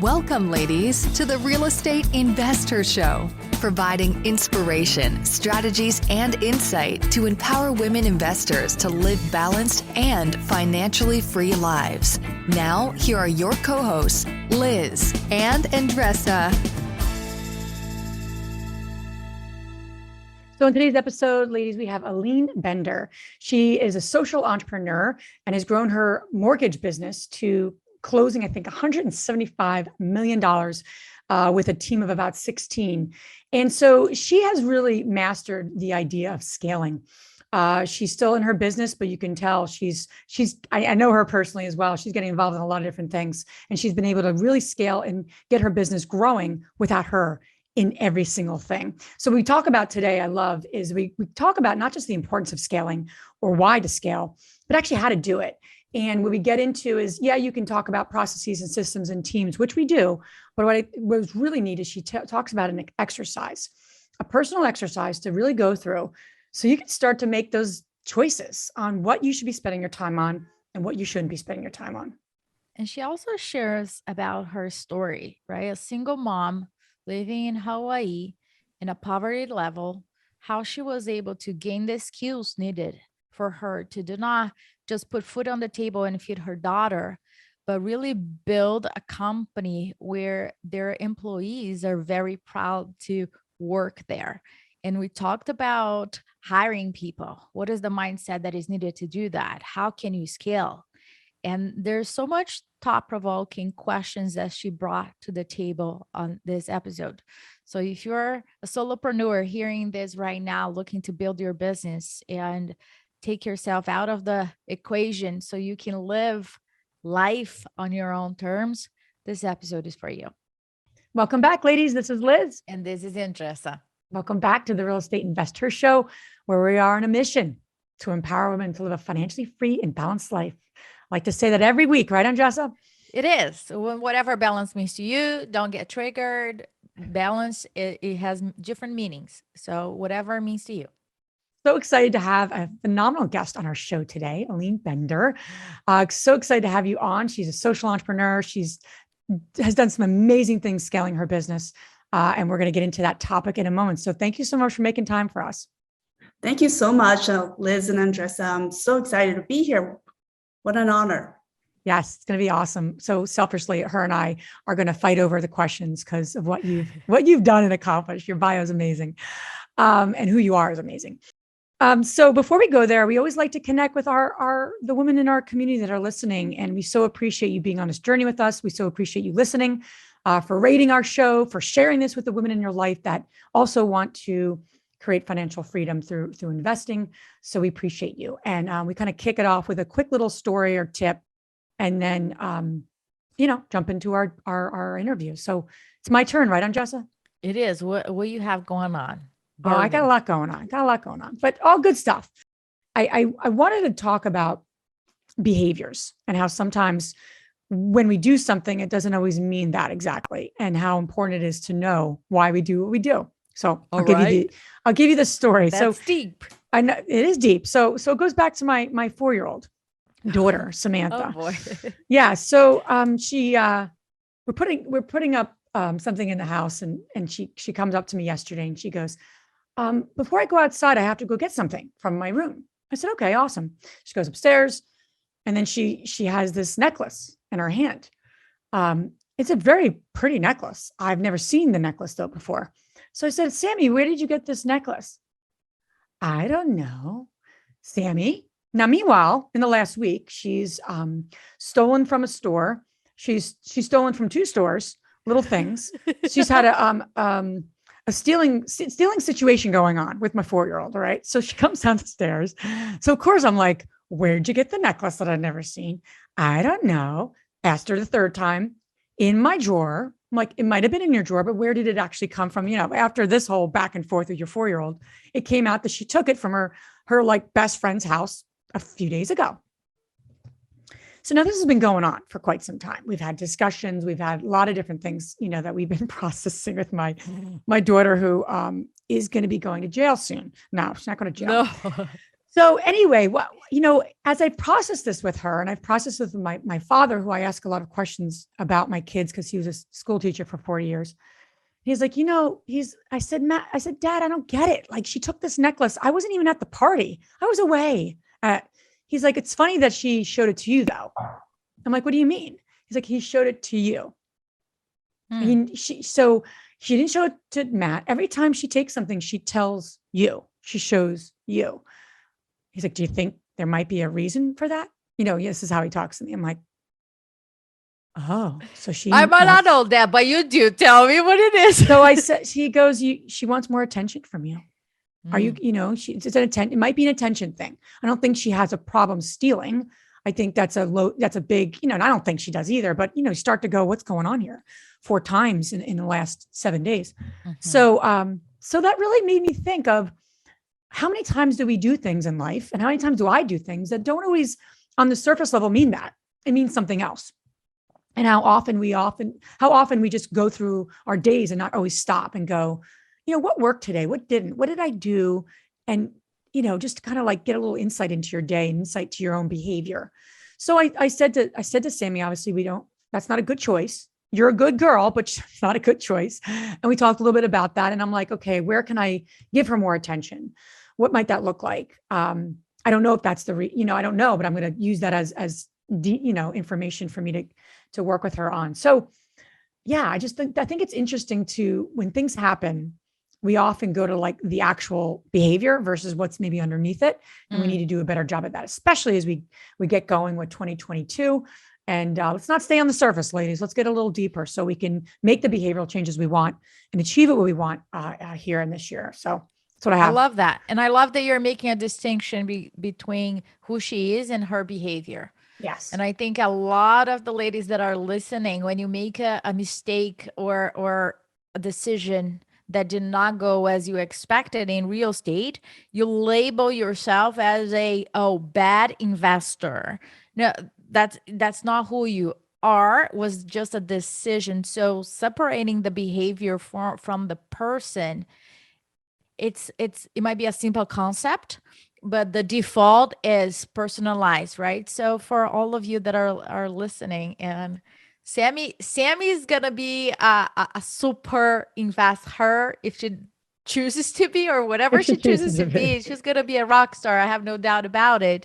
Welcome, ladies, to the Real Estate Investor Show, providing inspiration, strategies, and insight to empower women investors to live balanced and financially free lives. Now, here are your co-hosts, Liz and Andressa. So in today's episode, ladies, we have Aline Bender. She is a social entrepreneur and has grown her mortgage business to closing, I think, $175 million with a team of about 16. And so she has really mastered the idea of scaling. She's still in her business, but you can tell I know her personally as well. She's getting involved in a lot of different things, and she's been able to really scale and get her business growing without her in every single thing. So we talk about today, we talk about not just the importance of scaling or why to scale, but actually how to do it. And what we get into is, you can talk about processes and systems and teams, which we do. But what was really neat is she talks about an exercise, a personal exercise to really go through so you can start to make those choices on what you should be spending your time on and what you shouldn't be spending your time on. And she also shares about her story, right? A single mom living in Hawaii in a poverty level, how she was able to gain the skills needed for her to do not just put food on the table and feed her daughter, but really build a company where their employees are very proud to work there. And we talked about hiring people. What is the mindset that is needed to do that? How can you scale? And there's so much thought-provoking questions that she brought to the table on this episode. So if you're a solopreneur hearing this right now, looking to build your business and take yourself out of the equation so you can live life on your own terms, this episode is for you. Welcome back, ladies. This is Liz. And this is Andressa. Welcome back to the Real Estate Investor Show, where we are on a mission to empower women to live a financially free and balanced life. I like to say that every week, right, Andressa? It is. Whatever balance means to you, don't get triggered. Balance, it has different meanings. So whatever it means to you. So excited to have a phenomenal guest on our show today, Aline Bender. So excited to have you on. She's a social entrepreneur. Has done some amazing things scaling her business. And we're going to get into that topic in a moment. So thank you so much for making time for us. Thank you so much, Liz and Andressa. I'm so excited to be here. What an honor. Yes, it's going to be awesome. So selfishly, her and I are going to fight over the questions because of what you've done and accomplished. Your bio is amazing. And who you are is amazing. So before we go there, we always like to connect with the women in our community that are listening. And we so appreciate you being on this journey with us. We so appreciate you listening, for rating our show, for sharing this with the women in your life that also want to create financial freedom through investing. So we appreciate you. And we kind of kick it off with a quick little story or tip, and then, jump into our interview. So it's my turn, right, Andressa? It is. What you have going on? Oh, I got a lot going on, but all good stuff. I wanted to talk about behaviors and how sometimes when we do something, it doesn't always mean that exactly, and how important it is to know why we do what we do. So I'll give you the story. That's deep. I know it is deep. So it goes back to my 4-year-old daughter, Samantha. Oh boy. Yeah. So we're putting up something in the house, and she comes up to me yesterday and she goes, before I go outside, I have to go get something from my room. I said, okay, awesome. She goes upstairs, and then she has this necklace in her hand. It's a very pretty necklace. I've never seen the necklace though before. So I said, Sammy, where did you get this necklace? I don't know, Sammy. Now, meanwhile, in the last week, she's stolen from a store. She's stolen from 2 stores, little things. She's had a stealing situation going on with my 4-year-old. All right. So she comes down the stairs. So of course I'm like, where'd you get the necklace that I've never seen? I don't know. Asked her the 3rd time, in my drawer. I'm like, it might've been in your drawer, but where did it actually come from? After this whole back and forth with your 4-year-old, it came out that she took it from her like best friend's house a few days ago. So now this has been going on for quite some time. We've had discussions. We've had a lot of different things, that we've been processing with my daughter, who is going to be going to jail soon. No, she's not going to jail. No. So anyway, as I processed this with her, and I've processed with my father, who I ask a lot of questions about my kids because he was a school teacher for 40 years. He's like, I said, Matt, I said, Dad, I don't get it. Like, she took this necklace. I wasn't even at the party. I was away. He's like, it's funny that she showed it to you, though. I'm like, what do you mean? He's like, he showed it to you. So she didn't show it to Matt. Every time she takes something, she tells you. She shows you. He's like, do you think there might be a reason for that? This is how he talks to me. I'm like, oh, so I might not know that, but you do tell me what it is. So I said, he goes, she wants more attention from you. Are you, it's it might be an attention thing. I don't think she has a problem stealing. I think that's a big, and I don't think she does either, but start to go, what's going on here 4 times in the last 7 days. Mm-hmm. So that really made me think of how many times do we do things in life, and how many times do I do things that don't always on the surface level mean that. It means something else. And how often we just go through our days and not always stop and go, what worked today? What didn't? What did I do? And, just kind of like get a little insight into your day and insight to your own behavior. So I said to Sammy, obviously that's not a good choice. You're a good girl, but it's not a good choice. And we talked a little bit about that. And I'm like, okay, where can I give her more attention? What might that look like? I don't know if that's I don't know, but I'm going to use that as information for me to work with her on. So yeah, I think it's interesting when things happen, we often go to like the actual behavior versus what's maybe underneath it. And we need to do a better job at that, especially as we get going with 2022. And let's not stay on the surface, ladies. Let's get a little deeper so we can make the behavioral changes we want and achieve what we want here in this year. So that's what I have. I love that. And I love that you're making a distinction between who she is and her behavior. Yes. And I think a lot of the ladies that are listening, when you make a mistake or a decision that did not go as you expected in real estate, you label yourself as a bad investor. No, that's not who you are. Was just a decision. So separating the behavior from the person, it might be a simple concept, but the default is personalized, right? So for all of you that are listening, and Sammy is gonna be a super investor if she chooses to be, or whatever she chooses to be. She's gonna be a rock star. I have no doubt about it.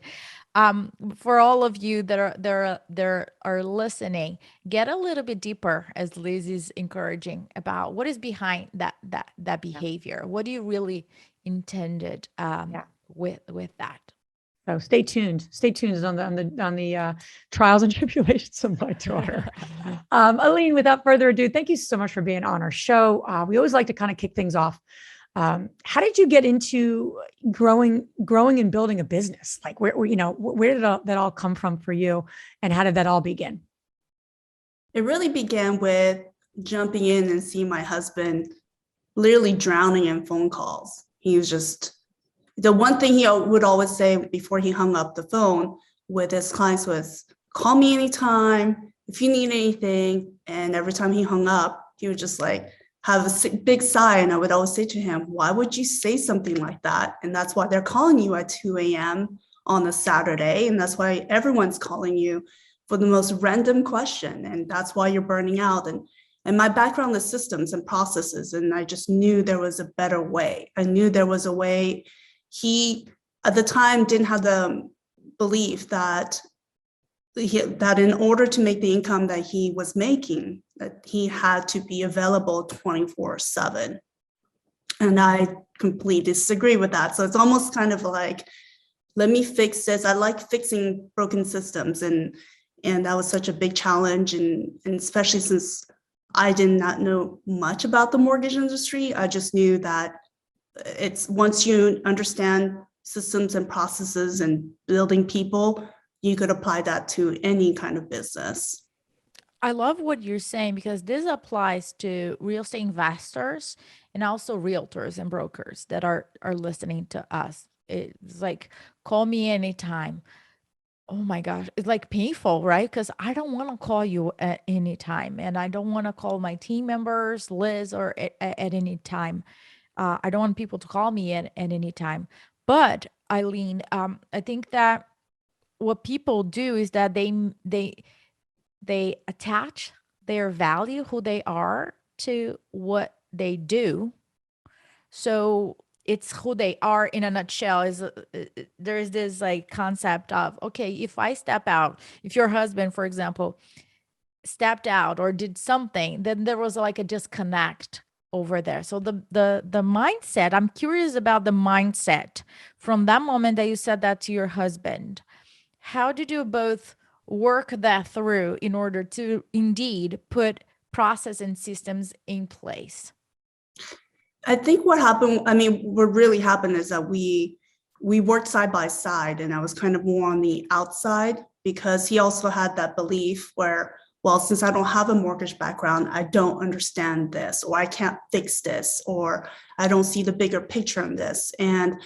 For all of you that are listening, get a little bit deeper, as Liz is encouraging, about what is behind that behavior. What do you really intended with that? So stay tuned. Stay tuned on the trials and tribulations of my daughter. Aline, without further ado, thank you so much for being on our show. We always like to kind of kick things off. How did you get into growing and building a business? Like where did that all come from for you, and how did that all begin? It really began with jumping in and seeing my husband literally drowning in phone calls. He was just, the one thing he would always say before he hung up the phone with his clients was, call me anytime if you need anything. And every time he hung up, he would just like have a big sigh. And I would always say to him, why would you say something like that? And that's why they're calling you at 2 a.m. on a Saturday. And that's why everyone's calling you for the most random question. And that's why you're burning out. And my background is systems and processes. And I just knew there was a better way. I knew there was a way. He, at the time, didn't have the belief that in order to make the income that he was making, that he had to be available 24/7. And I completely disagree with that. So it's almost kind of like, let me fix this. I like fixing broken systems. And that was such a big challenge. And especially since I did not know much about the mortgage industry, I just knew that it's once you understand systems and processes and building people, you could apply that to any kind of business. I love what you're saying, because this applies to real estate investors and also realtors and brokers that are listening to us. It's like, call me anytime. Oh my gosh, it's like painful, right? Because I don't want to call you at any time, and I don't want to call my team members, Liz, or at any time. I don't want people to call me at any time. But Eileen. I think that what people do is that they attach their value, who they are, to what they do. So it's who they are in a nutshell. There's this like concept of, okay, if I step out, if your husband, for example, stepped out or did something, then there was like a disconnect over there. So the mindset, I'm curious about the mindset from that moment that you said that to your husband. How did you both work that through in order to indeed put process and systems in place? I think what happened, what really happened is that we worked side by side, and I was kind of more on the outside because he also had that belief where, well, since I don't have a mortgage background, I don't understand this, or I can't fix this, or I don't see the bigger picture in this. And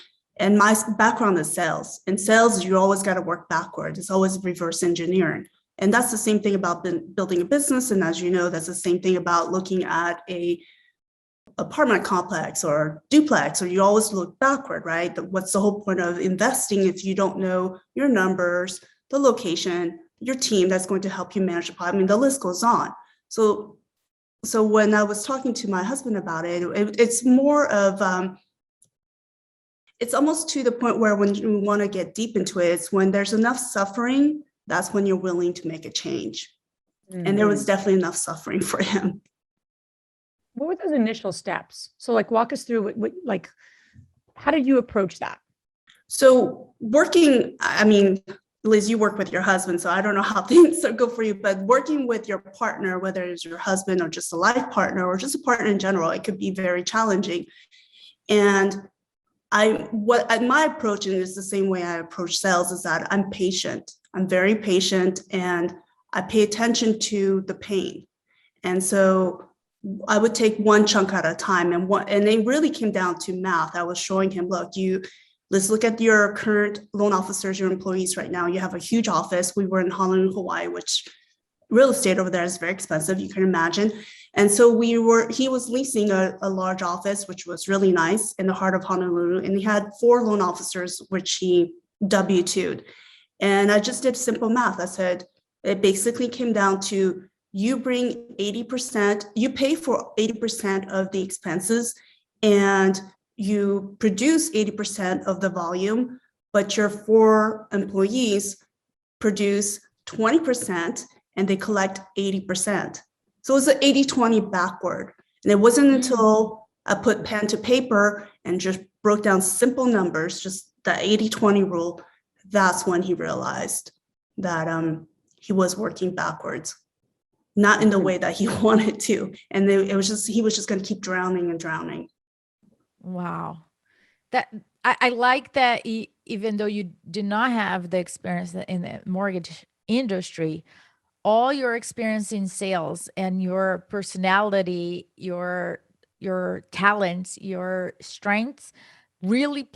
my background is sales. In sales, you always got to work backwards. It's always reverse engineering. And that's the same thing about building a business. And as you know, that's the same thing about looking at a apartment complex or duplex, or you always look backward, right? What's the whole point of investing if you don't know your numbers, the location, your team that's going to help you manage the problem? The list goes on. So when I was talking to my husband about it, it's more of, it's almost to the point where when you want to get deep into it, it's when there's enough suffering, that's when you're willing to make a change. Mm-hmm. And there was definitely enough suffering for him. What were those initial steps? So like walk us through like, how did you approach that? So working, Liz, you work with your husband, so I don't know how things go for you, but working with your partner, whether it's your husband or just a life partner or just a partner in general, it could be very challenging. And my approach, and it's the same way I approach sales, is that I'm patient. I'm very patient, and I pay attention to the pain. And so I would take one chunk at a time, and it really came down to math. I was showing him, look, let's look at your current loan officers, your employees right now. You have a huge office. We were in Honolulu, Hawaii, which real estate over there is very expensive, you can imagine. And so he was leasing a large office, which was really nice in the heart of Honolulu. And he had 4 loan officers, which he W-2'd. And I just did simple math. I said, it basically came down to, you bring 80%, you pay for 80% of the expenses, and you produce 80% of the volume, but your 4 employees produce 20% and they collect 80%. So it was an 80-20 backward. And it wasn't until I put pen to paper and just broke down simple numbers, just the 80-20 rule, that's when he realized that he was working backwards, not in the way that he wanted to. And he was just going to keep drowning and drowning. Wow. That I like that even though you did not have the experience in the mortgage industry, all your experience in sales and your personality, your talents, your strengths really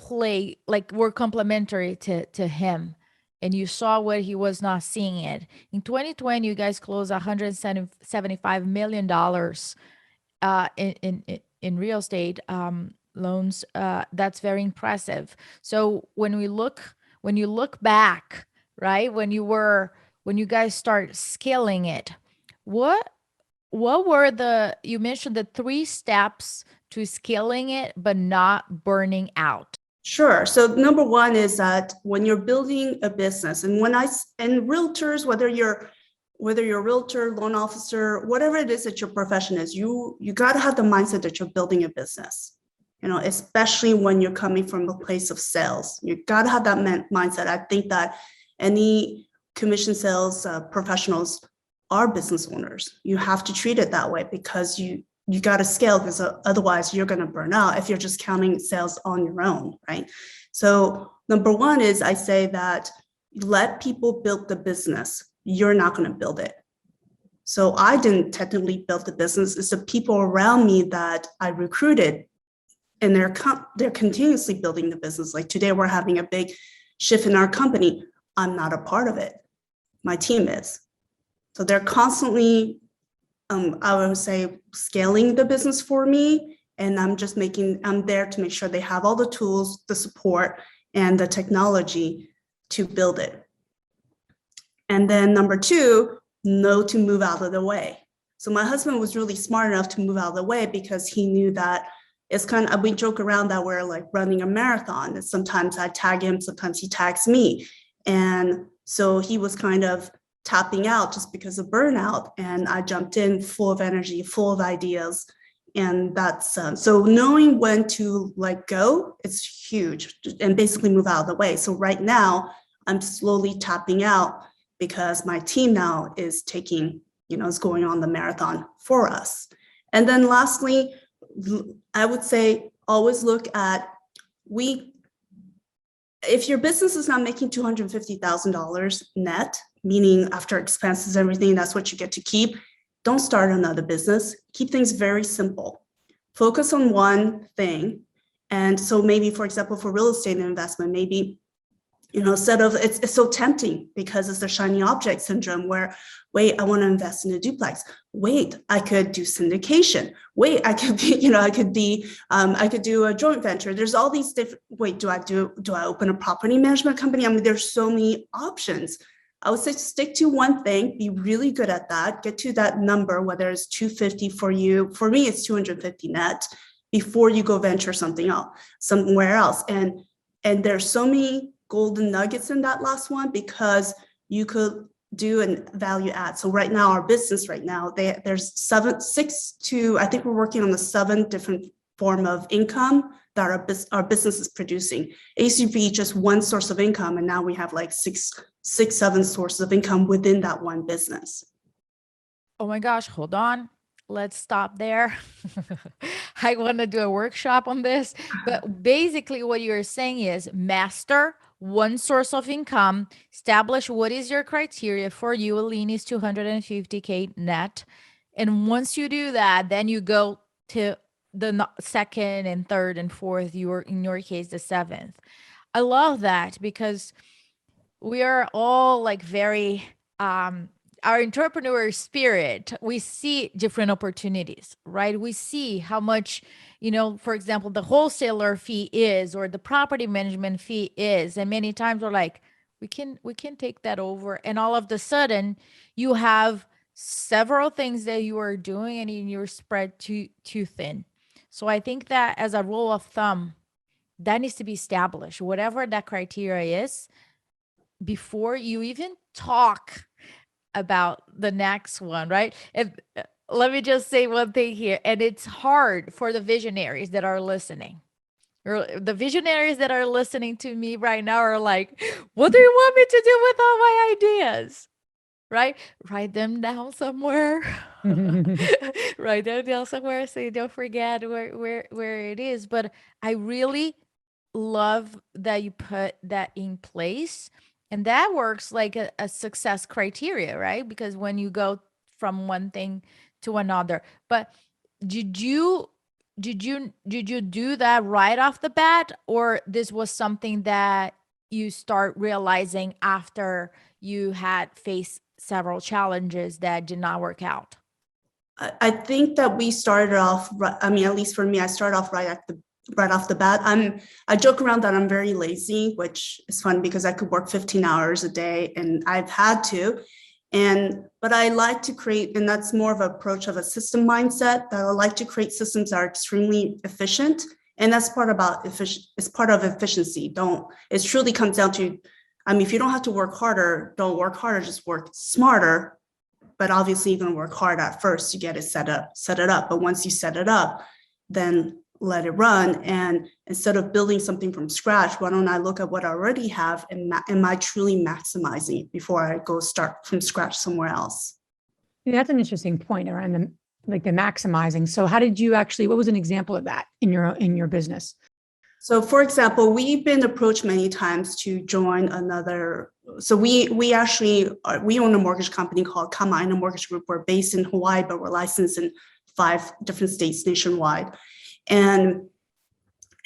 were complementary to him. And you saw what he was not seeing it. In 2020, you guys closed $175 million in real estate loans. That's very impressive. So when you look back, right, when you guys start scaling it, what were you mentioned the 3 steps to scaling it but not burning out? Sure. So number one is that when you're building a business, and realtors, whether you're a realtor, loan officer, whatever it is that your profession is, you got to have the mindset that you're building a business. Especially when you're coming from a place of sales, you got to have that mindset. I think that any commission sales professionals are business owners. You have to treat it that way because you got to scale, because otherwise you're going to burn out if you're just counting sales on your own, right? So number one is, I say that let people build the business. You're not going to build it. So I didn't technically build the business. It's the people around me that I recruited, and they're continuously building the business. Like today, we're having a big shift in our company. I'm not a part of it. My team is. So they're constantly, I would say, scaling the business for me. And I'm there to make sure they have all the tools, the support, and the technology to build it. And then number two, know to move out of the way. So my husband was really smart enough to move out of the way because he knew that it's kind of, we joke around that we're like running a marathon. And sometimes I tag him, sometimes he tags me. And so he was kind of tapping out just because of burnout. And I jumped in full of energy, full of ideas. And that's, so knowing when to let go, it's huge, and basically move out of the way. So right now I'm slowly tapping out because my team now is taking, is going on the marathon for us. And then lastly, I would say always look at, if your business is not making $250,000 net, meaning after expenses, everything, that's what you get to keep, don't start another business. Keep things very simple. Focus on one thing. And so maybe, for example, for real estate investment, maybe, instead of, it's so tempting because it's the shiny object syndrome where, wait, I want to invest in a duplex. Wait, I could do syndication. Wait, I could be, I could do a joint venture. There's all these different, wait, do I open a property management company? I mean, there's so many options. I would say stick to one thing, be really good at that, get to that number, whether it's 250 for you. For me, it's 250 net before you go venture something else, somewhere else. And there's so many golden nuggets in that last one because you could do a value add. So right now, our business right now, there's 6 to, I think we're working on the 7 different form of income that our business is producing. It used to be just one source of income, and now we have like 7 sources of income within that one business. Oh my gosh, hold on. Let's stop there. I want to do a workshop on this. But basically what you're saying is master one source of income, establish what is your criteria. For you, Aline, is 250K net. And once you do that, then you go to the second and third and fourth, in your case, the 7th. I love that because we are all like very, our entrepreneur spirit, we see different opportunities, right? We see how much, for example, the wholesaler fee is, or the property management fee is. And many times we're like, we can take that over. And all of a sudden you have several things that you are doing and you're spread too thin. So I think that as a rule of thumb, that needs to be established, whatever that criteria is, before you even talk about the next one, right? And let me just say one thing here, and it's hard for the visionaries that are listening. Or the visionaries that are listening to me right now are like, what do you want me to do with all my ideas? Right? Write them down somewhere. Write them down somewhere so you don't forget where it is. But I really love that you put that in place. And that works like a success criteria, right? Because when you go from one thing to another. But did you do that right off the bat, or this was something that you start realizing after you had faced several challenges that did not work out? I think that we started off, I mean, at least for me, I started off right off the bat. I joke around that I'm very lazy, which is fun because I could work 15 hours a day, and I've had to. But I like to create, and that's more of an approach of a system mindset, that I like to create systems that are extremely efficient. And that's part of efficiency. It truly comes down to, I mean, if you don't have to work harder, don't work harder, just work smarter. But obviously you're going to work hard at first to get it set it up. But once you set it up, then let it run. And instead of building something from scratch, why don't I look at what I already have and am I truly maximizing it before I go start from scratch somewhere else? Yeah, that's an interesting point around the maximizing. So how did you what was an example of that in your business? So for example, we've been approached many times to join another. So we own a mortgage company called Kamaina Mortgage Group. We're based in Hawaii, but we're licensed in 5 different states nationwide. And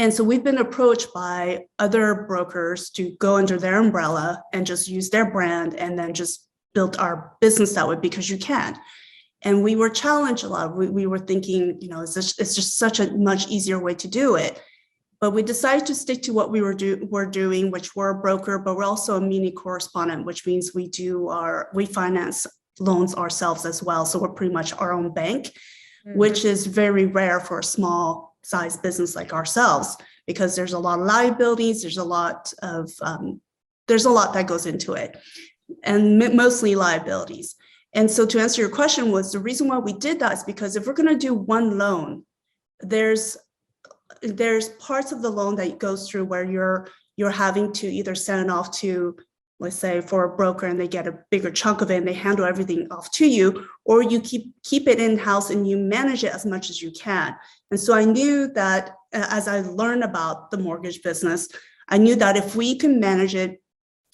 so we've been approached by other brokers to go under their umbrella and just use their brand and then just build our business that way because you can. And we were challenged a lot. We were thinking, it's just such a much easier way to do it. But we decided to stick to what we're doing, which we're a broker, but we're also a mini correspondent, which means we finance loans ourselves as well. So we're pretty much our own bank, which is very rare for a small size business like ourselves, because there's a lot of liabilities, there's a lot that goes into it, and mostly liabilities. And so to answer your question, was the reason why we did that is because if we're going to do one loan, there's parts of the loan that goes through where you're having to either send it off to, let's say, for a broker, and they get a bigger chunk of it and they handle everything off to you, or you keep it in-house and you manage it as much as you can. And so I knew that as I learned about the mortgage business, I knew that if we can manage it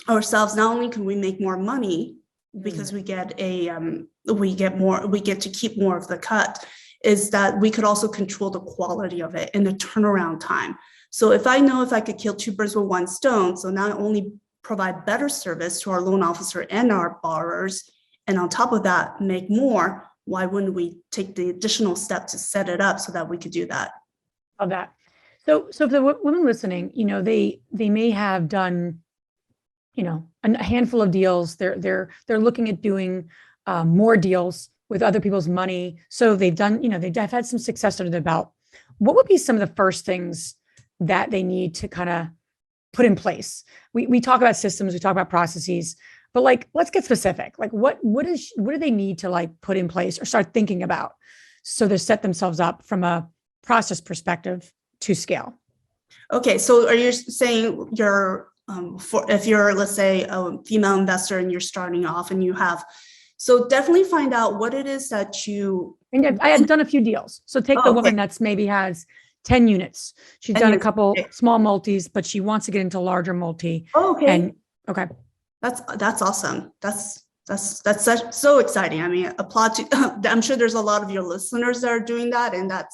ourselves, not only can we make more money because we get to keep more of the cut, is that we could also control the quality of it and the turnaround time. So if I know if I could kill two birds with one stone, so not only provide better service to our loan officer and our borrowers, and on top of that, make more, why wouldn't we take the additional step to set it up so that we could do that? Love that. So for the women listening, they may have done, a handful of deals. They're looking at doing more deals with other people's money. So they've done, they've had some success under their belt. What would be some of the first things that they need to kind of put in place? We talk about systems, we talk about processes, but let's get specific. What do they need to put in place or start thinking about so they set themselves up from a process perspective to scale? Okay, so are you saying if you're, let's say, a female investor and you're starting off and so definitely find out what it is that you... I had done a few deals. So take the woman that's maybe has 10 units. She's done a couple small multis, but she wants to get into larger multi. Okay. Okay. That's awesome. That's so exciting. I mean, applaud to, I'm sure there's a lot of your listeners that are doing that. And that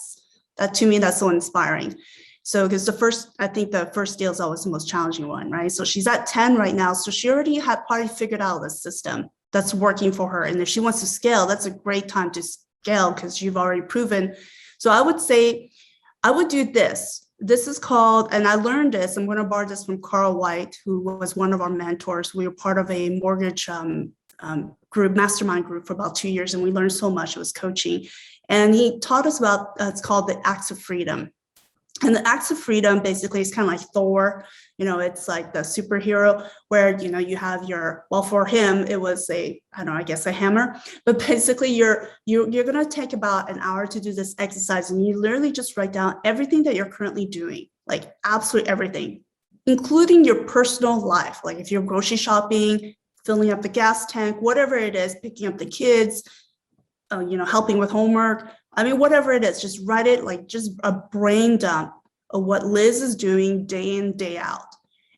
to me, that's so inspiring. So, because I think the first deal is always the most challenging one, right? So she's at 10 right now. So she already had probably figured out the system that's working for her. And if she wants to scale, that's a great time to scale because you've already proven. So I would say, I would do this. This is called, and I learned this, I'm going to borrow this from Carl White, who was one of our mentors. We were part of a mortgage mastermind group for about 2 years, and we learned so much. It was coaching. And he taught us about, it's called the acts of freedom. And the acts of freedom basically is kind of like Thor, it's like the superhero where, you have for him, it was a hammer, but basically you're going to take about an hour to do this exercise. And you literally just write down everything that you're currently doing, like absolutely everything, including your personal life. Like if you're grocery shopping, filling up the gas tank, whatever it is, picking up the kids, helping with homework. I mean, whatever it is, just write it, like just a brain dump of what Liz is doing day in, day out.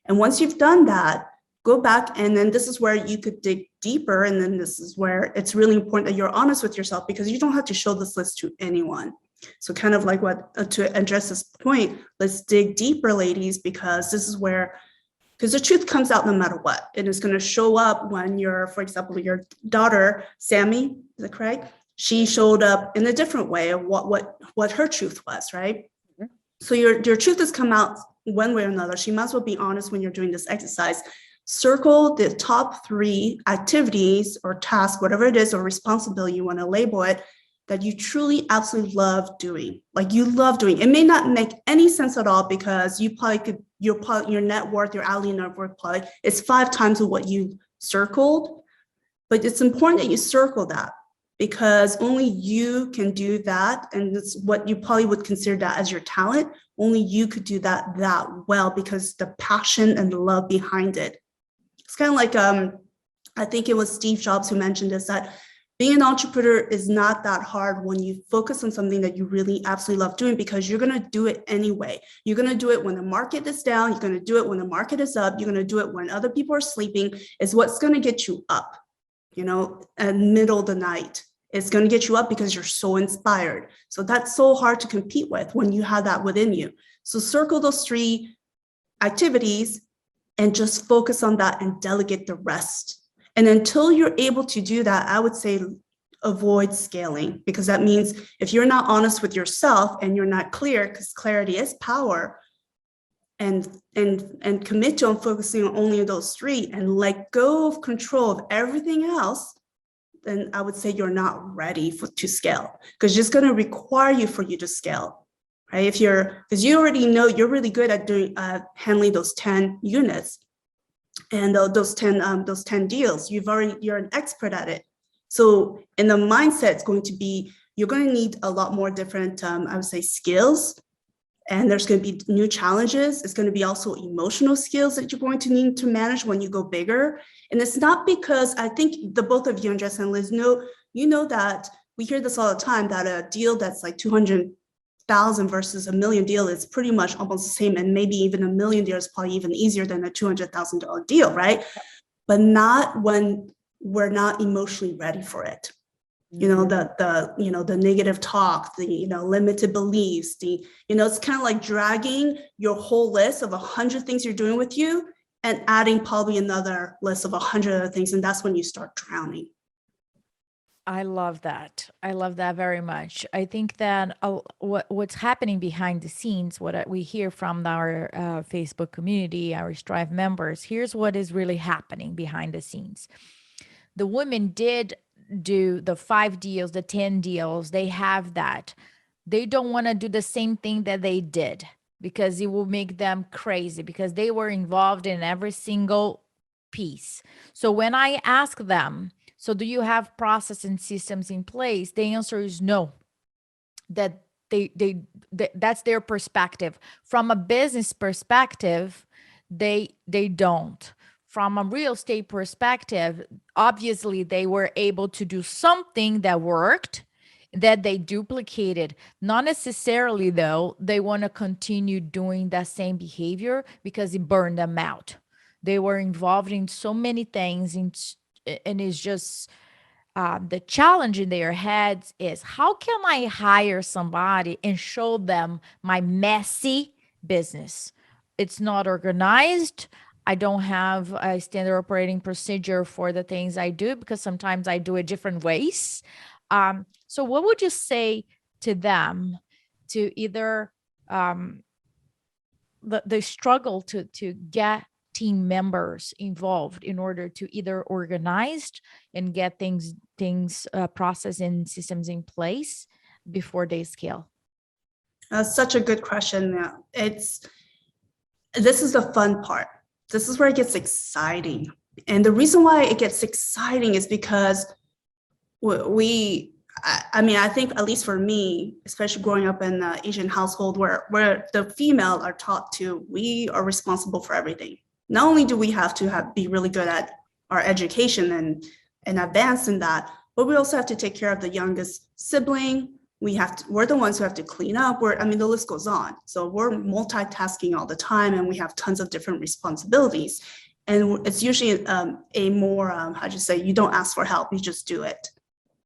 And once you've done that, go back, and then this is where you could dig deeper. And then this is where it's really important that you're honest with yourself, because you don't have to show this list to anyone. So kind of like to address this point, let's dig deeper, ladies, because this is because the truth comes out no matter what. And it's going to show up when for example, your daughter, Sammy, is that correct? She showed up in a different way of what her truth was, right? Mm-hmm. So your truth has come out one way or another. So you might as well be honest when you're doing this exercise. Circle the top 3 activities or tasks, whatever it is, or responsibility you want to label it, that you truly absolutely love doing. Like you love doing. It may not make any sense at all because you probably could, your net worth, your hourly net worth probably is 5 times of what you circled. But it's important that you circle that, because only you can do that. And it's what you probably would consider that as your talent. Only you could do that well, because the passion and the love behind it. It's kind of like, I think it was Steve Jobs who mentioned this, that being an entrepreneur is not that hard when you focus on something that you really absolutely love doing, because you're going to do it anyway. You're going to do it when the market is down. You're going to do it when the market is up. You're going to do it when other people are sleeping. It's what's going to get you up, at middle of the night. It's going to get you up because you're so inspired. So that's so hard to compete with when you have that within you. So circle those 3 activities and just focus on that and delegate the rest. And until you're able to do that, I would say avoid scaling, because that means if you're not honest with yourself and you're not clear, because clarity is power, and commit to on focusing on only those three and let go of control of everything else, then I would say you're not ready to scale, because it's just going to require you to scale, right? Because you already know you're really good at doing handling those 10 units and those 10 deals. You're an expert at it. So in the mindset, it's going to be, you're going to need a lot more different, I would say, skills. And there's going to be new challenges. It's going to be also emotional skills that you're going to need to manage when you go bigger. And it's not because I think the both of you, Andres and Liz, know that we hear this all the time, that a deal that's like 200,000 versus $1 million deal is pretty much almost the same. And maybe even $1 million deal is probably even easier than a $200,000 deal, right? But not when we're not emotionally ready for it. The negative talk, the limited beliefs, it's kind of like dragging your whole list of 100 things you're doing with you and adding probably another list of 100 other things, and that's when you start drowning. I love that. I love that very much. I think that what's happening behind the scenes, what we hear from our Facebook community, our Strive members, here's what is really happening behind the scenes. The women did do the 5 deals, the 10 deals. They have that. They don't want to do the same thing that they did because it will make them crazy, because they were involved in every single piece. So when I ask them, so do you have process and systems in place? The answer is no. That that's their perspective. From a business perspective, they don't. From a real estate perspective, obviously they were able to do something that worked, that they duplicated. Not necessarily, though, they want to continue doing that same behavior because it burned them out. They were involved in so many things, and it's just the challenge in their heads is, how can I hire somebody and show them my messy business? It's not organized. I don't have a standard operating procedure for the things I do, because sometimes I do it different ways. So what would you say to them to either the struggle to get team members involved in order to either organized and get things process and systems in place before they scale? Such a good question. This is the fun part. This is where it gets exciting. And the reason why it gets exciting is because I think, at least for me, especially growing up in an Asian household where the female are taught to, we are responsible for everything. Not only do we have to be really good at our education and advance in that, but we also have to take care of the youngest sibling. We're the ones who have to clean up. The list goes on. So we're multitasking all the time, and we have tons of different responsibilities. And it's usually a more, you don't ask for help, you just do it.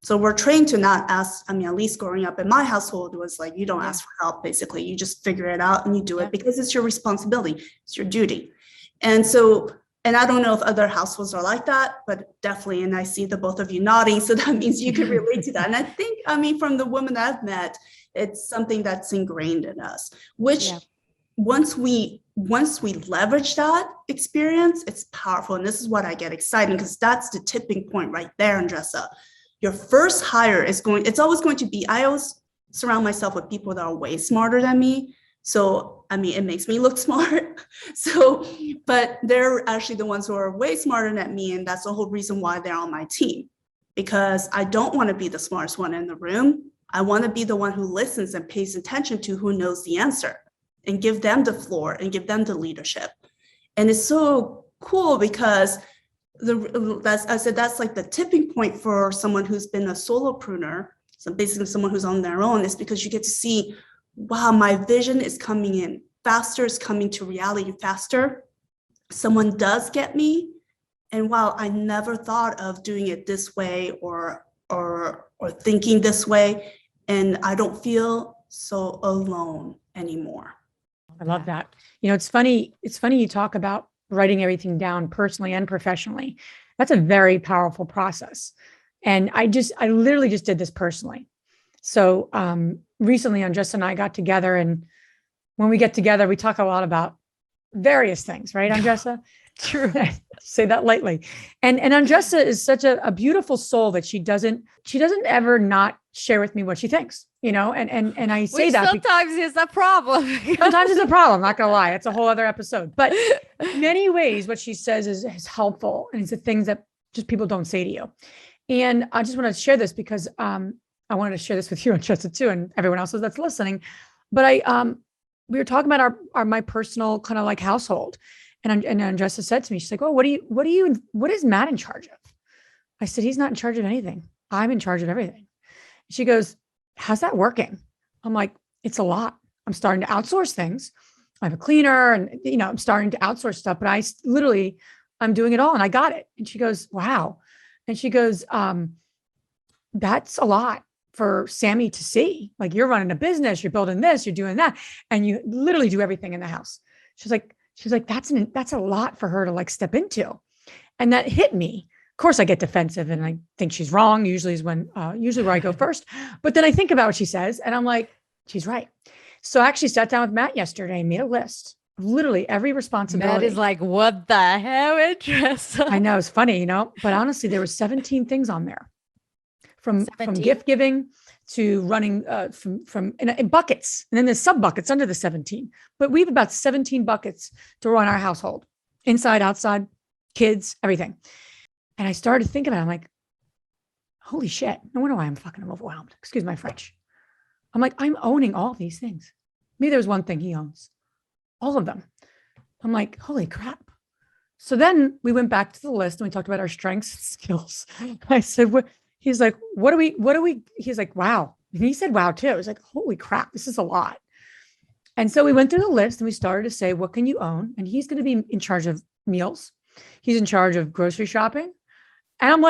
So we're trained to not ask. At least growing up in my household, it was like, you don't ask for help, basically. You just figure it out and you do it because it's your responsibility, it's your duty. And so, and I don't know if other households are like that, but definitely, and I see the both of you nodding, so that means you can relate to that. And I think, from the women I've met, it's something that's ingrained in us, which once we leverage that experience, it's powerful. And this is what I get excited, because that's the tipping point right there, Andressa. Your first hire it's always going to be, I always surround myself with people that are way smarter than me. So, it makes me look smart. So, but they're actually the ones who are way smarter than me. And that's the whole reason why they're on my team, because I don't want to be the smartest one in the room. I want to be the one who listens and pays attention to who knows the answer, and give them the floor and give them the leadership. And it's so cool because that's like the tipping point for someone who's been a solopreneur. So basically someone who's on their own, is because you get to see, wow, my vision is coming in faster, it's coming to reality faster. Someone does get me. And wow, I never thought of doing it this way or thinking this way. And I don't feel so alone anymore. I love that. It's funny you talk about writing everything down personally and professionally. That's a very powerful process. And I literally just did this personally. So recently, Andressa and I got together, and when we get together, we talk a lot about various things, right, Andressa? True. Say that lightly. And Andressa is such a beautiful soul that she doesn't ever not share with me what she thinks, and I say Which that sometimes is a problem. sometimes it's a problem, not gonna lie. It's a whole other episode. But in many ways, what she says is helpful, and it's the things that just people don't say to you. And I just want to share this because I wanted to share this with you, Andressa, too, and everyone else that's listening. But we were talking about my personal kind of like household. And Andressa said to me, she's like, "Oh, what is Matt in charge of?" I said, "He's not in charge of anything. I'm in charge of everything." She goes, "How's that working?" I'm like, "It's a lot. I'm starting to outsource things. I have a cleaner and, I'm starting to outsource stuff, but I'm doing it all and I got it." And she goes, "Wow." And she goes, "That's a lot for Sammy to see. Like, you're running a business, you're building this, you're doing that, and you literally do everything in the house." She's like, that's a lot for her to like step into. And that hit me. Of course, I get defensive and I think she's wrong. Usually where I go first. But then I think about what she says and I'm like, she's right. So I actually sat down with Matt yesterday and made a list of literally every responsibility. Matt is like, what the hell, Andressa? I know, it's funny, but honestly, there were 17 things on there. From gift giving to running from in buckets. And then there's sub buckets under the 17. But we have about 17 buckets to run our household, inside, outside, kids, everything. And I started thinking about it. I'm like, holy shit. No wonder why I'm fucking overwhelmed. Excuse my French. I'm like, I'm owning all these things. Maybe there's one thing he owns. All of them. I'm like, holy crap. So then we went back to the list and we talked about our strengths and skills. I said, he's like, what do we, he's like, wow. And he said, wow, too. I was like, holy crap, this is a lot. And so we went through the list and we started to say, what can you own? And he's going to be in charge of meals. He's in charge of grocery shopping. And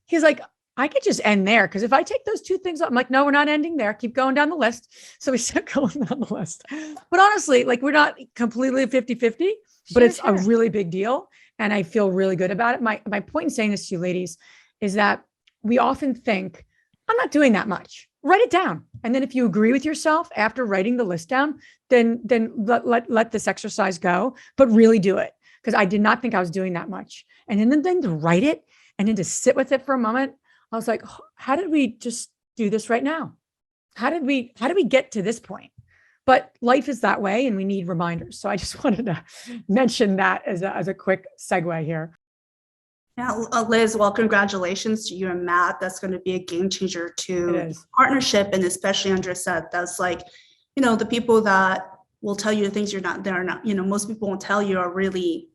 he's like, I could just end there. Cause if I take those two things up, I'm like, no, we're not ending there. Keep going down the list. So we kept going down the list. But honestly, we're not completely 50-50, but it's a really big deal. And I feel really good about it. My point in saying this to you ladies is that we often think, I'm not doing that much. Write it down. And then if you agree with yourself after writing the list down, then let this exercise go, but really do it. Because I did not think I was doing that much. And then to write it and then to sit with it for a moment, I was like, how did we just do this right now? How did we get to this point? But life is that way and we need reminders. So I just wanted to mention that as a quick segue here. Yeah, Liz, well, congratulations to you and Matt. That's going to be a game changer to partnership. And especially Andressa, that's the people that will tell you the things they're not, most people won't tell you are really,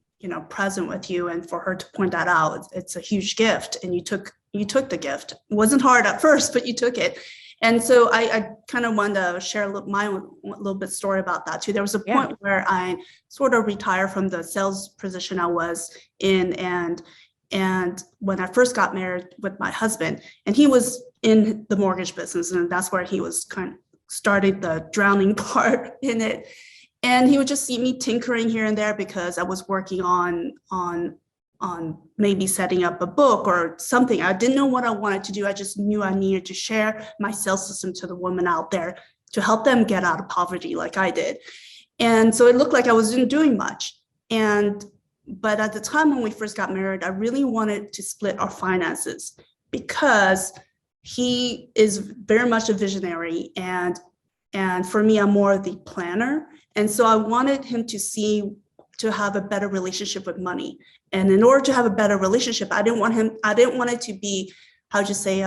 present with you. And for her to point that out, it's a huge gift. And you took the gift. It wasn't hard at first, but you took it. And so I kind of wanted to share a little bit story about that too. There was a point where I sort of retired from the sales position I was in. And when I first got married with my husband, and he was in the mortgage business, and that's where he was kind of started the drowning part in it. And he would just see me tinkering here and there because I was working on maybe setting up a book or something. I didn't know what I wanted to do. I just knew I needed to share my sales system to the women out there to help them get out of poverty like I did. And so it looked like I wasn't doing much. But at the time when we first got married, I really wanted to split our finances because he is very much a visionary and for me, I'm more of the planner. And so I wanted him to have a better relationship with money. And in order to have a better relationship, I didn't want it to be, how'd you say,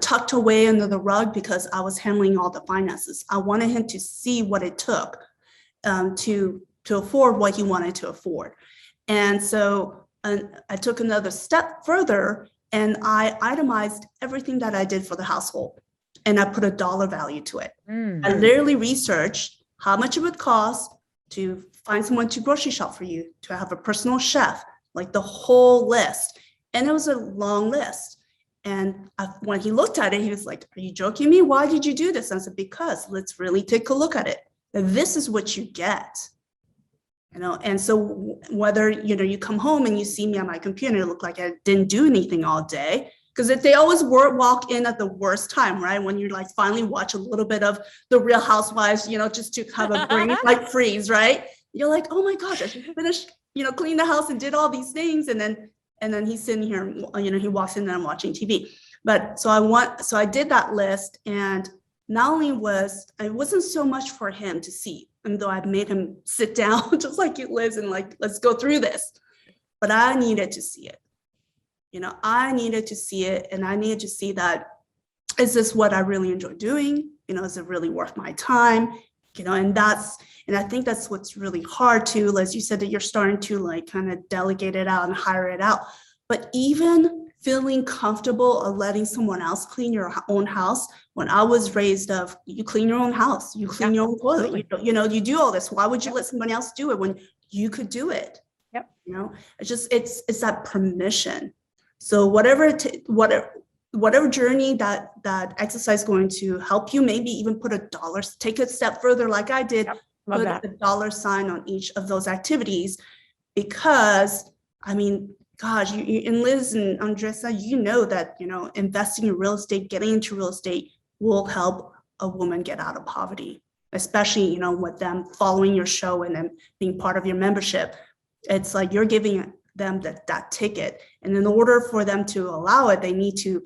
tucked away under the rug because I was handling all the finances. I wanted him to see what it took to afford what he wanted to afford. And so I took another step further and I itemized everything that I did for the household and I put a dollar value to it. I literally researched how much it would cost to find someone to grocery shop for you, to have a personal chef, like the whole list. And it was a long list. And when he looked at it, he was like, are you joking me? Why did you do this? And I said, because let's really take a look at it. This is what you get. And so whether, you come home and you see me on my computer, it looked like I didn't do anything all day. Because they always walk in at the worst time, right? When you finally watch a little bit of The Real Housewives, just to have a brain freeze, right? You're like, oh my gosh, I should finish, clean the house and did all these things. And then he's sitting here, he walks in and I'm watching TV. But so I did that list, and not only it wasn't so much for him to see, even though I made him sit down just like you, Liz, and like, let's go through this. But I needed to see it. I needed to see it, and I needed to see that, is this what I really enjoy doing? Is it really worth my time? And I think that's what's really hard too, as you said, that you're starting to like kind of delegate it out and hire it out. But even feeling comfortable of letting someone else clean your own house. When I was raised of, you clean your own house, you clean your own toilet, you do all this. Why would you let somebody else do it when you could do it? Yep. It's that permission. So whatever journey that exercise is going to help you, maybe even take a step further like I did, put a dollar sign on each of those activities, because gosh, you and Liz and Andressa, that, investing in real estate, getting into real estate will help a woman get out of poverty, especially, with them following your show and then being part of your membership. It's like you're giving them that ticket. And in order for them to allow it, they need to,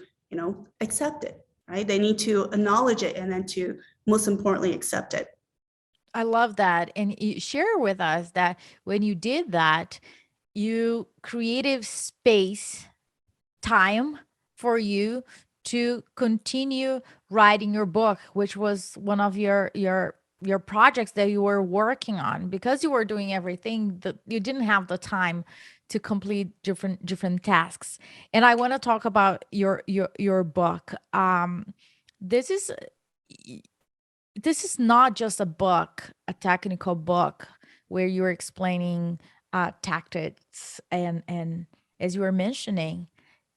accept it, right? They need to acknowledge it, and then to, most importantly, accept it. I love that. And you share with us that when you did that, you created space, time for you to continue writing your book, which was one of your projects that you were working on, because you were doing everything that you didn't have the time to complete different tasks. And I want to talk about your book. This is not just a book, a technical book where you're explaining tactics, and as you were mentioning,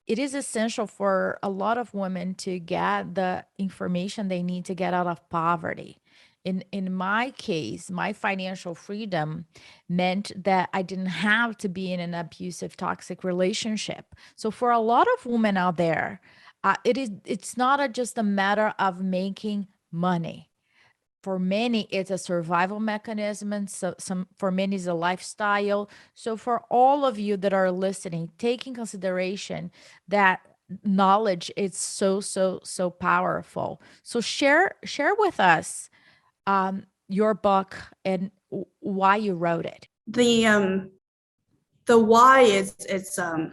it is essential for a lot of women to get the information they need to get out of poverty. In my case, my financial freedom meant that I didn't have to be in an abusive, toxic relationship. So for a lot of women out there, it's not just a matter of making money. For many, it's a survival mechanism, and for many, it's a lifestyle. So for all of you that are listening, take in consideration that knowledge is so powerful. So share with us your book and why you wrote it. The why is it's a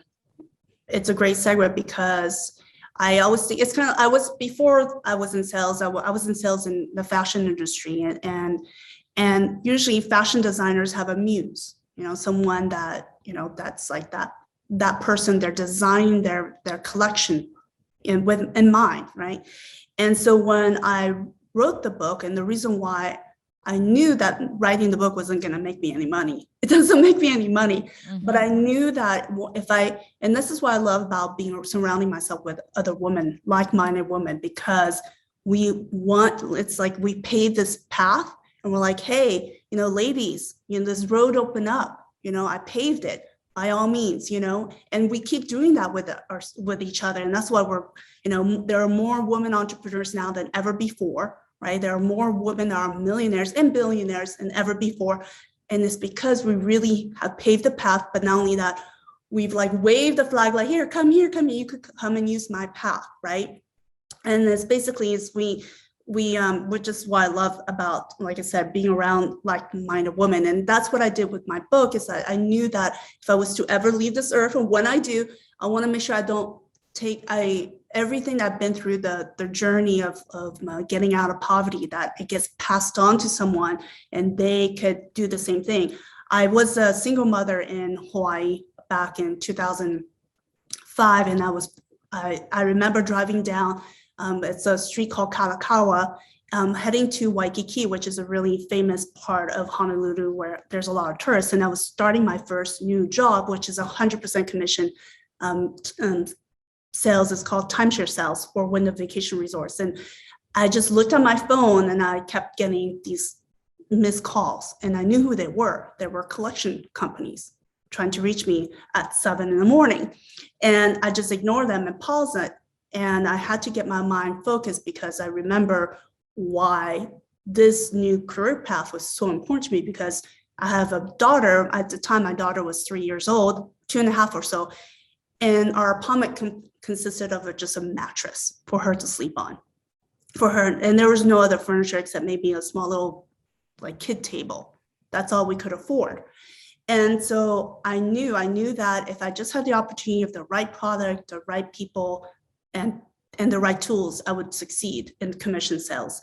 great segue, because I always think it's kind of, before I was in sales, I was in sales in the fashion industry, and usually fashion designers have a muse, someone that, that's like that person, they're designing their collection in mind, right? And so when I wrote the book, and the reason why I knew that writing the book wasn't going to make me any money. It doesn't make me any money, but I knew that and this is what I love about surrounding myself with other women, like-minded women, because it's like we paved this path, and we're like, hey, ladies, this road opened up, I paved it, by all means, and we keep doing that with each other. And that's why there are more women entrepreneurs now than ever before. Right? There are more women that are millionaires and billionaires than ever before. And it's because we really have paved the path, but not only that, we've like waved the flag, like, here, come here, you could come and use my path, right? And it's basically, which is what I love about, like I said, being around like-minded women. And that's what I did with my book, is that I knew that if I was to ever leave this earth, and when I do, I want to make sure I don't take everything that I've been through, the journey of getting out of poverty, that it gets passed on to someone and they could do the same thing. I was a single mother in Hawaii back in 2005, and I remember driving down, it's a street called Kalakaua, heading to Waikiki, which is a really famous part of Honolulu where there's a lot of tourists. And I was starting my first new job, which is 100% commission sales. Is called timeshare sales for Wyndham Vacation Resorts. And I just looked on my phone, and I kept getting these missed calls, and I knew who they were. They were collection companies trying to reach me at 7 a.m. And I just ignored them and paused it. And I had to get my mind focused, because I remember why this new career path was so important to me, because I have a daughter. At the time, my daughter was 3 years old, 2.5 or so. And our apartment consisted of just a mattress for her to sleep on for her. And there was no other furniture except maybe a small little like kid table. That's all we could afford. And so I knew that if I just had the opportunity of the right product, the right people, and the right tools, I would succeed in commission sales.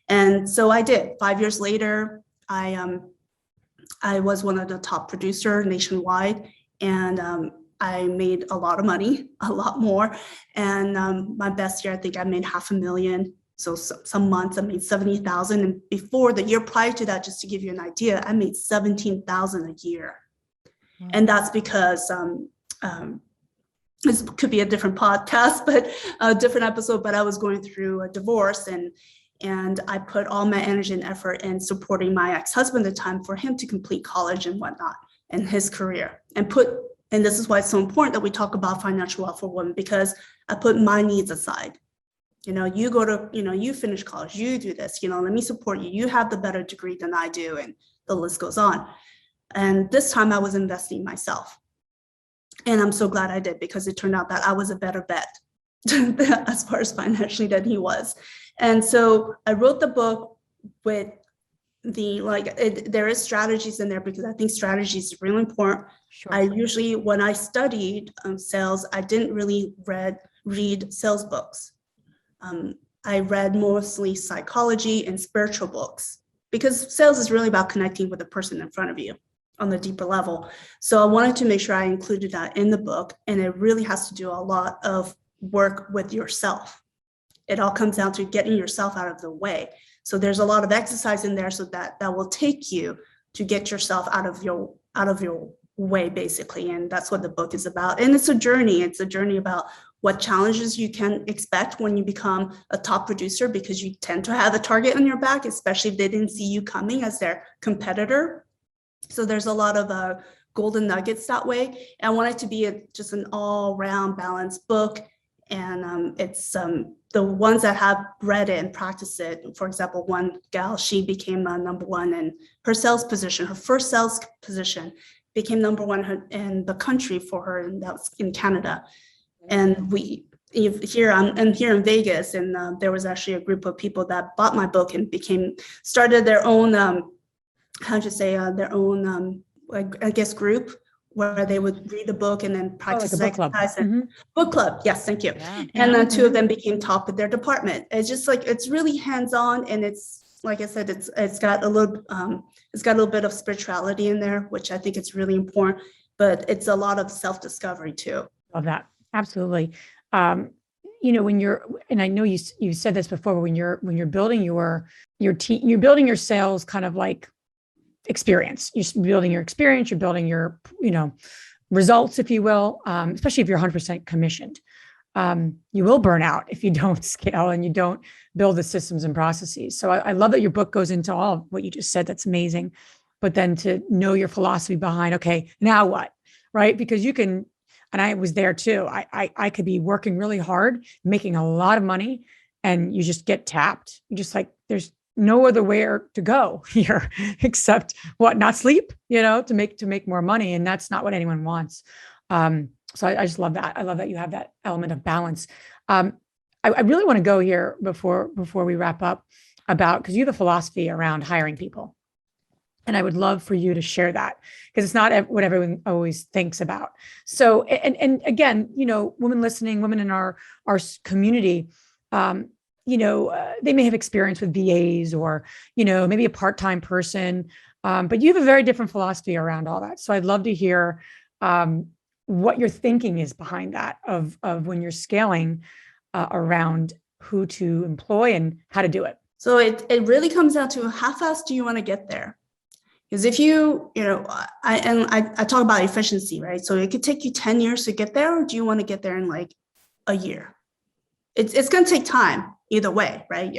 And so I did. 5 years later, I was one of the top producers nationwide, and I made a lot of money, a lot more. And my best year, I think I made $500,000. So some months I made 70,000, and before the year prior to that, just to give you an idea, I made 17,000 a year. And that's because this could be a different podcast, but a different episode. But I was going through a divorce, and I put all my energy and effort in supporting my ex-husband at the time for him to complete college and whatnot and his career. And this is why it's so important that we talk about financial wealth for women, because I put my needs aside. You go to, you finish college, you do this, let me support you. You have the better degree than I do, and the list goes on. And this time I was investing myself. And I'm so glad I did, because it turned out that I was a better bet as far as financially than he was. And so I wrote the book with there is strategies in there, because I think strategy is really important. Sure. I usually, when I studied sales, I didn't really read sales books. I read mostly psychology and spiritual books, because sales is really about connecting with the person in front of you on the deeper level. So I wanted to make sure I included that in the book, and it really has to do a lot of work with yourself. It all comes down to getting yourself out of the way. So there's a lot of exercise in there, so that will take you to get yourself out of your way, basically. And that's what the book is about. And it's a journey. It's a journey about what challenges you can expect when you become a top producer, because you tend to have a target on your back, especially if they didn't see you coming as their competitor. So there's a lot of golden nuggets that way. And I want it to be just an all-round balanced book. And it's the ones that have read it and practiced it. For example, one gal, she became number one in her sales position. Her first sales position became number one in the country for her, and that was in Canada. And I'm here in Vegas, and there was actually a group of people that bought my book and started their own, I guess, group, where they would read the book and then practice like a book exercise. club. Mm-hmm. Book club, yes, thank you. Yeah. And then two of them became top of their department. It's just it's really hands-on, and it's, like I said, it's got a little bit of spirituality in there, which I think it's really important, but it's a lot of self-discovery too. Love that. Absolutely. When you're, and I know you said this before, but when you're building your team, you're building your sales kind of like experience. You're building your experience, you're building your, results, if you will, especially if you're 100% commissioned. You will burn out if you don't scale and you don't build the systems and processes. So I love that your book goes into all of what you just said. That's amazing. But then to know your philosophy behind, okay, now what, right? Because you can, and I was there too. I could be working really hard, making a lot of money, and you just get tapped. You just there's no other way to go here except not sleep, to make more money. And that's not what anyone wants. So I just love that. I love that you have that element of balance. I really want to go here before we wrap up because you have a philosophy around hiring people. And I would love for you to share that, because it's not what everyone always thinks about. So, and again, women listening, women in our community, they may have experience with VAs or, maybe a part-time person, but you have a very different philosophy around all that. So I'd love to hear what your thinking is behind that of when you're scaling around who to employ and how to do it. So it really comes down to how fast do you want to get there? Because if I talk about efficiency, right? So it could take you 10 years to get there, or do you want to get there in a year? It's going to take time either way, right?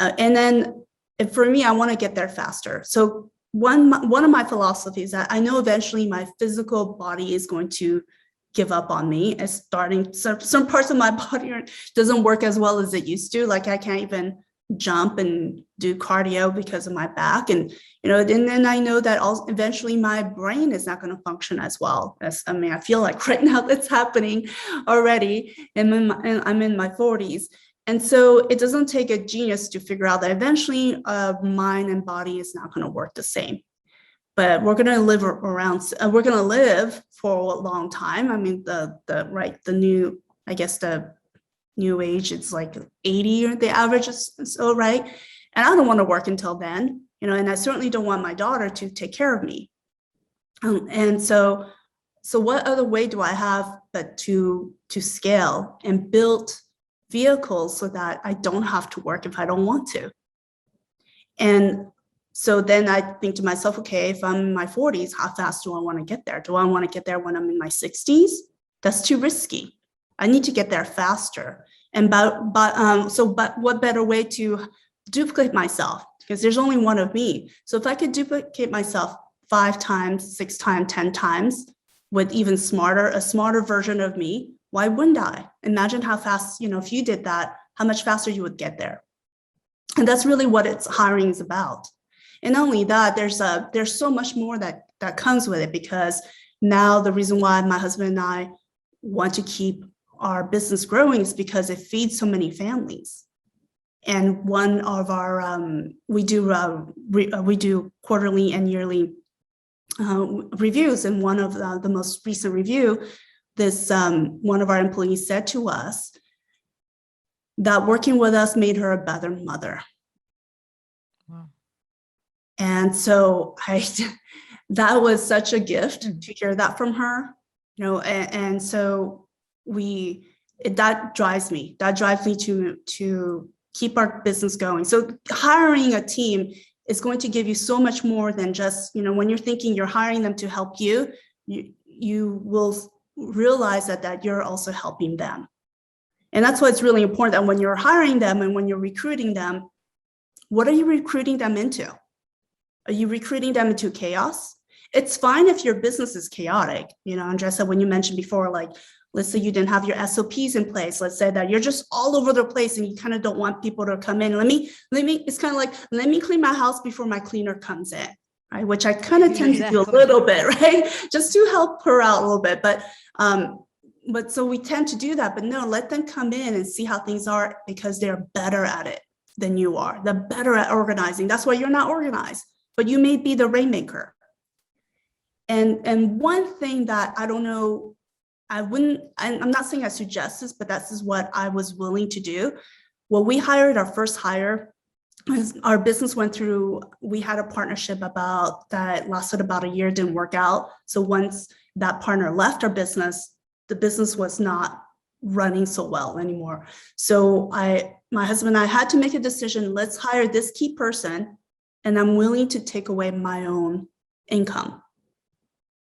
And then for me, I want to get there faster. So one of my philosophies that I know eventually my physical body is going to give up on me. It's starting, some parts of my body doesn't work as well as it used to. I can't even jump and do cardio because of my back. And, and then I know that eventually my brain is not going to function as well. I feel like right now that's happening already. And I'm in my 40s. And so it doesn't take a genius to figure out that eventually mind and body is not going to work the same. But we're going to live we're going to live for a long time. I mean, the new age, it's like 80 or the average is so, right? And I don't want to work until then, and I certainly don't want my daughter to take care of me. And so what other way do I have but to scale and build vehicles so that I don't have to work if I don't want to? And so then I think to myself, okay, if I'm in my 40s, how fast do I want to get there? Do I want to get there when I'm in my 60s? That's too risky. I need to get there faster. And but what better way to duplicate myself? Because there's only one of me. So if I could duplicate myself 5 times, 6 times, 10 times with even a smarter version of me, why wouldn't I? Imagine how fast, if you did that, how much faster you would get there. And that's really what hiring is about. And not only that, there's so much more that comes with it, because now the reason why my husband and I want to keep our business growing is because it feeds so many families. And one of our we do quarterly and yearly reviews, and one of the most recent review, this one of our employees said to us that working with us made her a better mother. Wow. And so that was such a gift to hear that from her, and so that drives me to keep our business going. So hiring a team is going to give you so much more than just, when you're thinking you're hiring them to help you, you will realize that you're also helping them. And that's why it's really important that when you're hiring them and when you're recruiting them, what are you recruiting them into? Are you recruiting them into chaos? It's fine if your business is chaotic. Andressa, when you mentioned before, like, let's say you didn't have your SOPs in place. Let's say that you're just all over the place and you kind of don't want people to come in. It's kind of like, let me clean my house before my cleaner comes in, right? Which I kind of tend to do a little bit, right? Just to help her out a little bit. But so we tend to do that, but no, let them come in and see how things are, because they're better at it than you are. They're better at organizing. That's why you're not organized, but you may be the rainmaker. And one thing that I don't know, I'm not saying I suggest this, but that's what I was willing to do. When we hired our first hire, our business went through, we had a partnership that lasted about a year, didn't work out. So once that partner left our business, the business was not running so well anymore. So my husband and I had to make a decision, let's hire this key person, and I'm willing to take away my own income.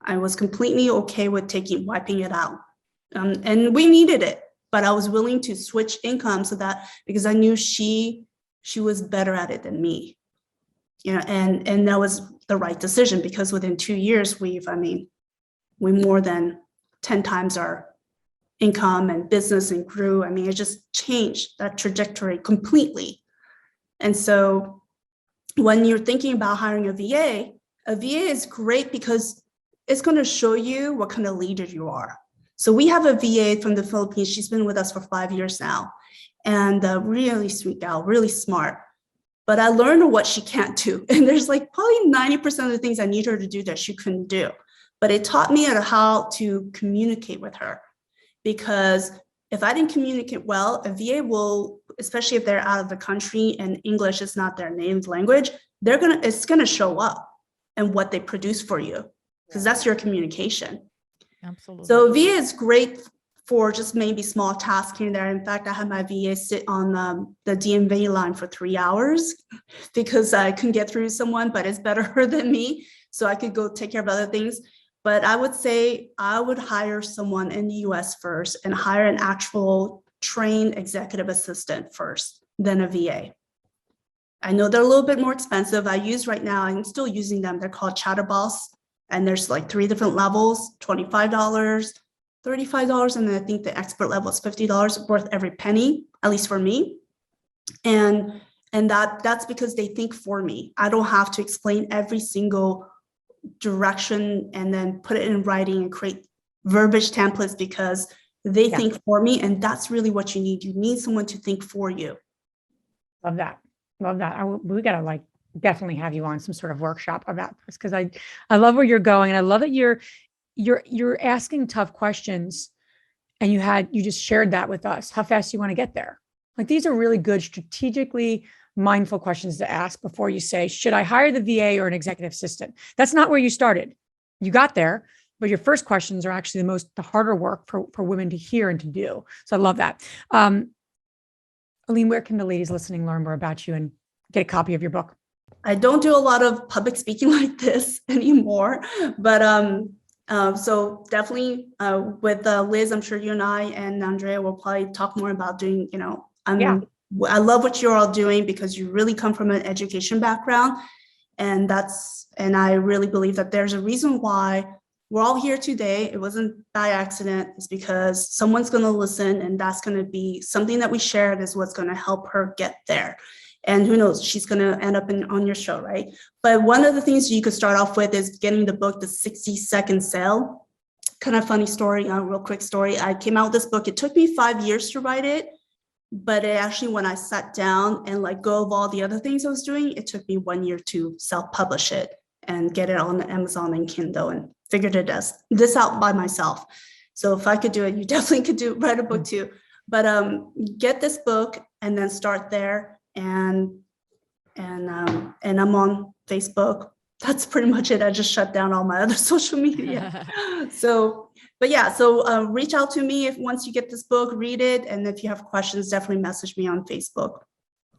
I was completely okay with wiping it out. And we needed it, but I was willing to switch income because I knew she was better at it than me. And that was the right decision, because within 2 years, we more than 10 times our income and business and grew. It just changed that trajectory completely. And so when you're thinking about hiring a VA is great because it's going to show you what kind of leader you are. So we have a VA from the Philippines. She's been with us for 5 years now, and a really sweet gal, really smart. But I learned what she can't do. And there's probably 90% of the things I need her to do that she couldn't do. But it taught me how to communicate with her. Because if I didn't communicate well, a VA will, especially if they're out of the country and English is not their native language, it's gonna show up and what they produce for you, because that's your communication. Absolutely. So VA is great for just maybe small tasks here and there. In fact, I had my VA sit on the DMV line for 3 hours because I couldn't get through to someone, but it's better than me. So I could go take care of other things. But I would say I would hire someone in the US first and hire an actual trained executive assistant first, then a VA. I know they're a little bit more expensive. I'm still using them. They're called Chatterboss. And there's 3 different levels, $25, $35, and then I think the expert level is $50, worth every penny, at least for me. And And that's because they think for me. I don't have to explain every single direction and then put it in writing and create verbiage templates, because they think for me. And that's really what you need. You need someone to think for you. Love that. Love that. We got to like definitely have you on some sort of workshop about this, because I love where you're going. And I love that you're asking tough questions, and you just shared that with us, how fast you want to get there. Like, these are really good, strategically mindful questions to ask before you say, should I hire the VA or an executive assistant? That's not where you started. You got there, but your first questions are actually the harder work for women to hear and to do. So I love that. Aline, where can the ladies listening learn more about you and get a copy of your book? I don't do a lot of public speaking like this anymore, but so definitely with Liz, I'm sure you and I and Andrea will probably talk more about doing, I love what you're all doing, because you really come from an education background. And I really believe that there's a reason why we're all here today. It wasn't by accident. It's because someone's going to listen, and that's going to be something that we shared is what's going to help her get there. And who knows, she's going to end up on your show, right? But one of the things you could start off with is getting the book, The 60-Second Sale. Kind of funny story, a real quick story. I came out with this book. It took me 5 years to write it. But it actually, when I sat down and let go of all the other things I was doing, it took me 1 year to self-publish it and get it on Amazon and Kindle, and figured this out by myself. So if I could do it, you definitely could write a book too. But get this book and then start there. And I'm on Facebook. That's pretty much it. I just shut down all my other social media. So reach out to me once you get this book, read it. And if you have questions, definitely message me on Facebook.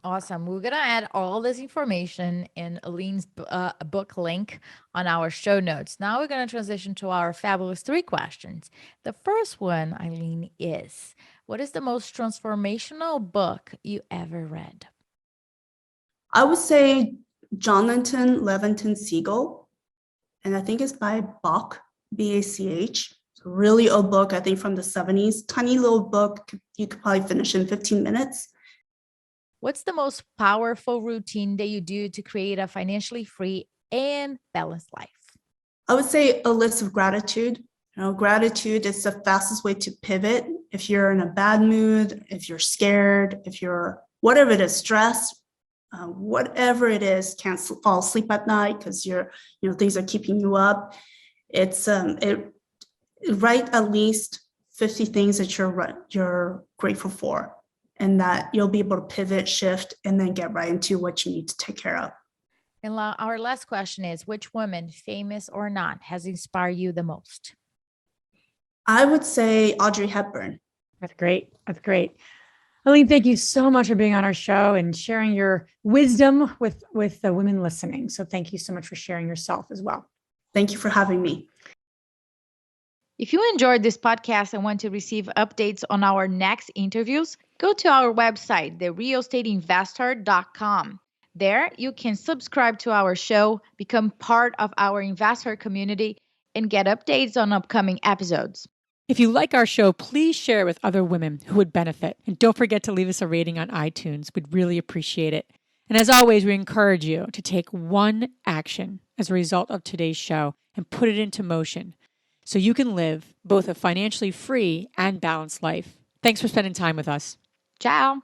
Awesome. We're going to add all this information in Aline's book link on our show notes. Now we're going to transition to our fabulous 3 questions. The first one, Aline, is, what is the most transformational book you ever read? I would say Jonathan Leventon Siegel, and I think it's by Bach, B-A-C-H. It's a really old book, I think from the 70s. Tiny little book, you could probably finish in 15 minutes. What's the most powerful routine that you do to create a financially free and balanced life? I would say a list of gratitude. Gratitude is the fastest way to pivot. If you're in a bad mood, if you're scared, if you're whatever it is, stressed, whatever it is, can't fall asleep at night because things are keeping you up. It's write at least 50 things that you're grateful for, and that you'll be able to pivot, shift, and then get right into what you need to take care of. And our last question is, which woman, famous or not, has inspired you the most? I would say Audrey Hepburn. That's great. That's great. Aline, thank you so much for being on our show and sharing your wisdom with the women listening. So thank you so much for sharing yourself as well. Thank you for having me. If you enjoyed this podcast and want to receive updates on our next interviews, go to our website, therealestateinvestor.com. There, you can subscribe to our show, become part of our investor community, and get updates on upcoming episodes. If you like our show, please share it with other women who would benefit. And don't forget to leave us a rating on iTunes. We'd really appreciate it. And as always, we encourage you to take one action as a result of today's show and put it into motion so you can live both a financially free and balanced life. Thanks for spending time with us. Ciao.